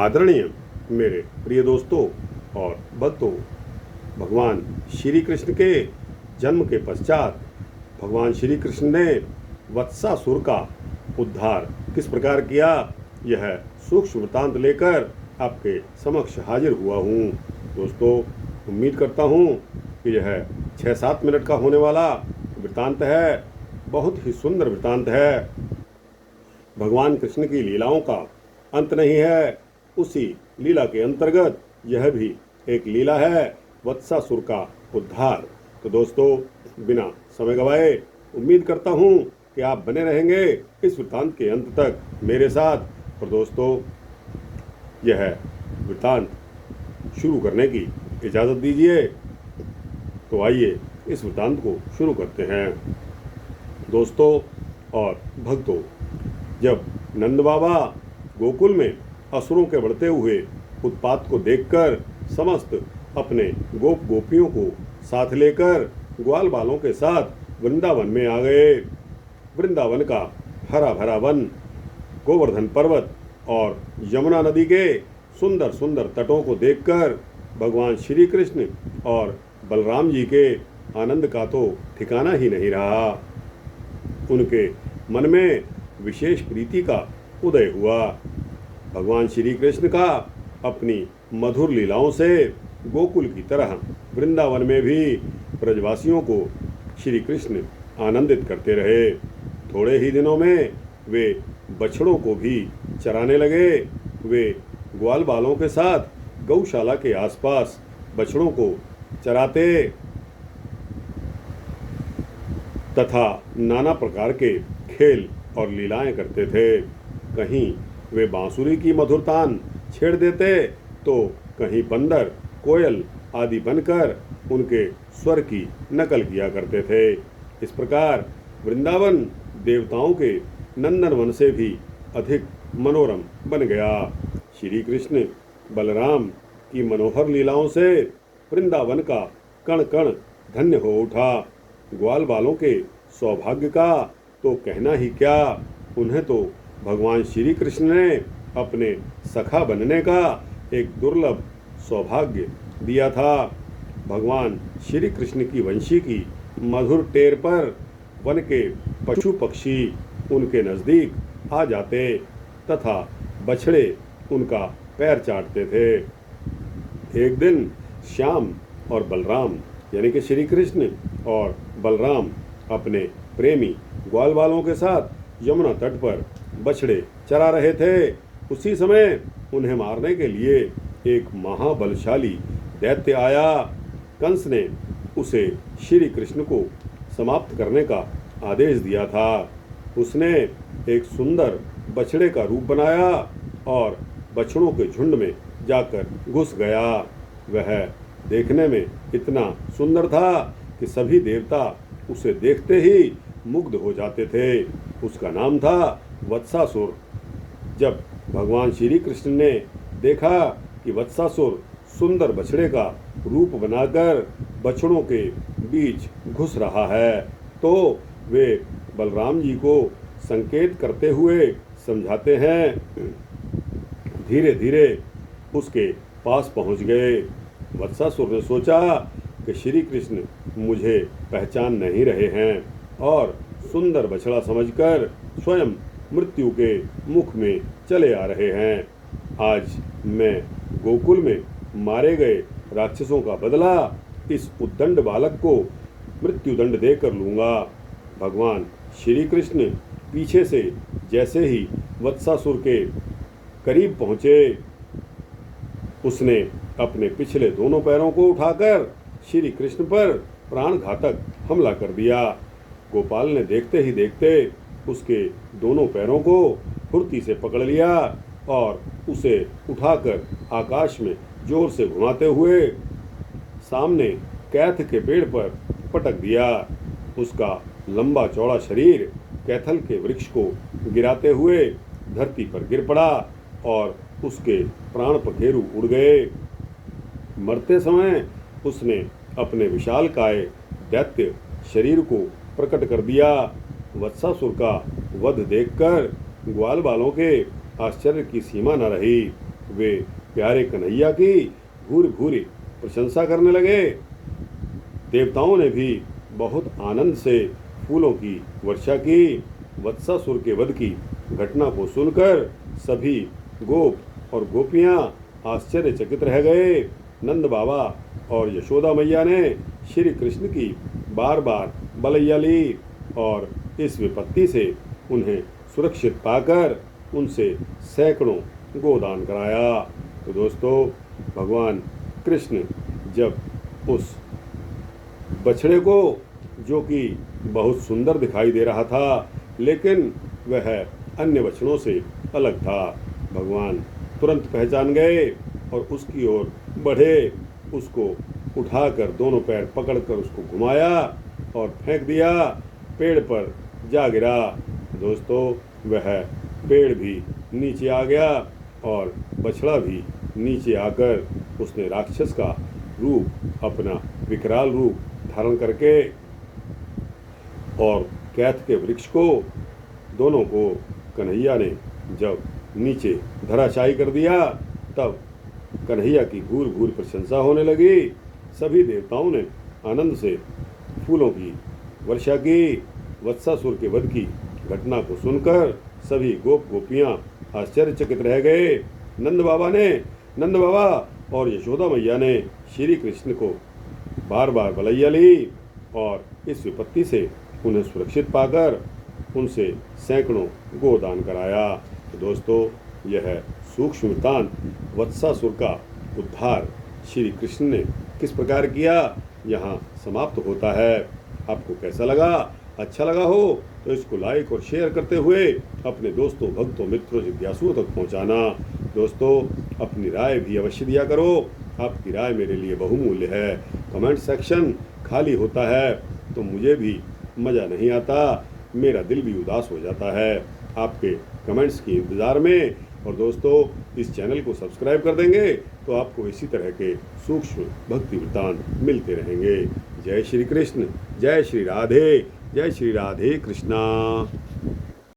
आदरणीय मेरे प्रिय दोस्तों और भक्तों, भगवान श्री कृष्ण के जन्म के पश्चात भगवान श्री कृष्ण ने वत्सासुर का उद्धार किस प्रकार किया, यह सूक्ष्म वृत्तांत लेकर आपके समक्ष हाजिर हुआ हूँ। दोस्तों, उम्मीद करता हूँ कि यह 6-7 मिनट का होने वाला वृत्तांत है। बहुत ही सुंदर वृत्तांत है। भगवान कृष्ण की लीलाओं का अंत नहीं है। उसी लीला के अंतर्गत यह भी एक लीला है, वत्सासुर का उद्धार। तो दोस्तों, बिना समय गवाए उम्मीद करता हूँ कि आप बने रहेंगे इस वृत्तांत के अंत तक मेरे साथ। और दोस्तों, यह वृत्तांत शुरू करने की इजाज़त दीजिए। तो आइए इस वृत्तांत को शुरू करते हैं। दोस्तों और भक्तों, जब नंद बाबा गोकुल में असुरों के बढ़ते हुए उत्पात को देखकर समस्त अपने गोप गोपियों को साथ लेकर ग्वाल बालों के साथ वृंदावन में आ गए। वृंदावन का हरा भरा वन, गोवर्धन पर्वत और यमुना नदी के सुंदर सुंदर तटों को देखकर भगवान श्री कृष्ण और बलराम जी के आनंद का तो ठिकाना ही नहीं रहा। उनके मन में विशेष प्रीति का उदय हुआ। भगवान श्री कृष्ण का अपनी मधुर लीलाओं से गोकुल की तरह वृंदावन में भी ब्रजवासियों को श्री कृष्ण आनंदित करते रहे। थोड़े ही दिनों में वे बछड़ों को भी चराने लगे। वे ग्वाल बालों के साथ गौशाला के आसपास बछड़ों को चराते तथा नाना प्रकार के खेल और लीलाएं करते थे। कहीं वे बांसुरी की मधुर तान छेड़ देते तो कहीं बंदर, कोयल आदि बनकर उनके स्वर की नकल किया करते थे। इस प्रकार वृंदावन देवताओं के नंदनवन से भी अधिक मनोरम बन गया। श्री कृष्ण बलराम की मनोहर लीलाओं से वृंदावन का कण कण धन्य हो उठा। ग्वाल बालों के सौभाग्य का तो कहना ही क्या। उन्हें तो भगवान श्री कृष्ण ने अपने सखा बनने का एक दुर्लभ सौभाग्य दिया था। भगवान श्री कृष्ण की वंशी की मधुर टेर पर वन के पशु पक्षी उनके नज़दीक आ जाते तथा बछड़े उनका पैर चाटते थे। एक दिन श्याम और बलराम यानी कि श्री कृष्ण और बलराम अपने प्रेमी ग्वाल बालों के साथ यमुना तट पर बछड़े चरा रहे थे। उसी समय उन्हें मारने के लिए एक महाबलशाली दैत्य आया। कंस ने उसे श्री कृष्ण को समाप्त करने का आदेश दिया था। उसने एक सुंदर बछड़े का रूप बनाया और बछड़ों के झुंड में जाकर घुस गया। वह देखने में इतना सुंदर था कि सभी देवता उसे देखते ही मुग्ध हो जाते थे। उसका नाम था वत्सासुर। जब भगवान श्री कृष्ण ने देखा कि वत्सासुर सुंदर बछड़े का रूप बनाकर बछड़ों के बीच घुस रहा है, तो वे बलराम जी को संकेत करते हुए समझाते हैं। धीरे धीरे उसके पास पहुंच गए। वत्सासुर ने सोचा कि श्री कृष्ण मुझे पहचान नहीं रहे हैं और सुंदर बछड़ा समझकर स्वयं मृत्यु के मुख में चले आ रहे हैं। आज मैं गोकुल में मारे गए राक्षसों का बदला इस उद्दंड बालक को मृत्युदंड देकर लूंगा। भगवान श्री कृष्ण पीछे से जैसे ही वत्सासुर के करीब पहुँचे, उसने अपने पिछले दोनों पैरों को उठाकर श्री कृष्ण पर प्राणघातक हमला कर दिया। गोपाल ने देखते ही देखते उसके दोनों पैरों को फुर्ती से पकड़ लिया और उसे उठाकर आकाश में जोर से घुमाते हुए सामने कैथ के पेड़ पर पटक दिया। उसका लंबा चौड़ा शरीर कैथल के वृक्ष को गिराते हुए धरती पर गिर पड़ा और उसके प्राण पखेरु उड़ गए। मरते समय उसने अपने विशालकाय दैत्य शरीर को प्रकट कर दिया। वत्सासुर का वध देखकर ग्वाल बालों के आश्चर्य की सीमा न रही। वे प्यारे कन्हैया की भूरि भूरि प्रशंसा करने लगे। देवताओं ने भी बहुत आनंद से फूलों की वर्षा की। वत्सासुर के वध की घटना को सुनकर सभी गोप और गोपियां आश्चर्यचकित रह गए। नंद बाबा और यशोदा मैया ने श्री कृष्ण की बार बार बलैया ली और इस विपत्ति से उन्हें सुरक्षित पाकर उनसे सैकड़ों गोदान कराया। तो दोस्तों, भगवान कृष्ण जब उस बछड़े को, जो कि बहुत सुंदर दिखाई दे रहा था लेकिन वह अन्य बछड़ों से अलग था, भगवान तुरंत पहचान गए और उसकी ओर बढ़े। उसको उठाकर दोनों पैर पकड़कर उसको घुमाया और फेंक दिया। पेड़ पर जा गिरा। दोस्तों, वह पेड़ भी नीचे आ गया और बछड़ा भी नीचे आकर उसने राक्षस का रूप, अपना विकराल रूप धारण करके और कैथ के वृक्ष को, दोनों को कन्हैया ने जब नीचे धराशायी कर दिया, तब कन्हैया की घूर घूर प्रशंसा होने लगी। सभी देवताओं ने आनंद से फूलों की वर्षा की। वत्सासुर के वध की घटना को सुनकर सभी गोप गोपियां आश्चर्यचकित रह गए। नंद बाबा और यशोदा मैया ने श्री कृष्ण को बार बार बलैया ली और इस विपत्ति से उन्हें सुरक्षित पाकर उनसे सैकड़ों गोदान कराया। तो दोस्तों, यह सूक्ष्म वृत्तांत वत्सासुर का उद्धार श्री कृष्ण ने किस प्रकार किया, यहाँ समाप्त होता है। आपको कैसा लगा? अच्छा लगा हो तो इसको लाइक और शेयर करते हुए अपने दोस्तों, भक्तों, मित्रों, जिज्ञासुओं तक पहुँचाना। दोस्तों, अपनी राय भी अवश्य दिया करो। आपकी राय मेरे लिए बहुमूल्य है। कमेंट सेक्शन खाली होता है तो मुझे भी मज़ा नहीं आता, मेरा दिल भी उदास हो जाता है। आपके कमेंट्स के इंतज़ार में। और दोस्तों, इस चैनल को सब्सक्राइब कर देंगे तो आपको इसी तरह के सूक्ष्म भक्ति वृत्तांत मिलते रहेंगे। जय श्री कृष्ण, जय श्री राधे कृष्णा।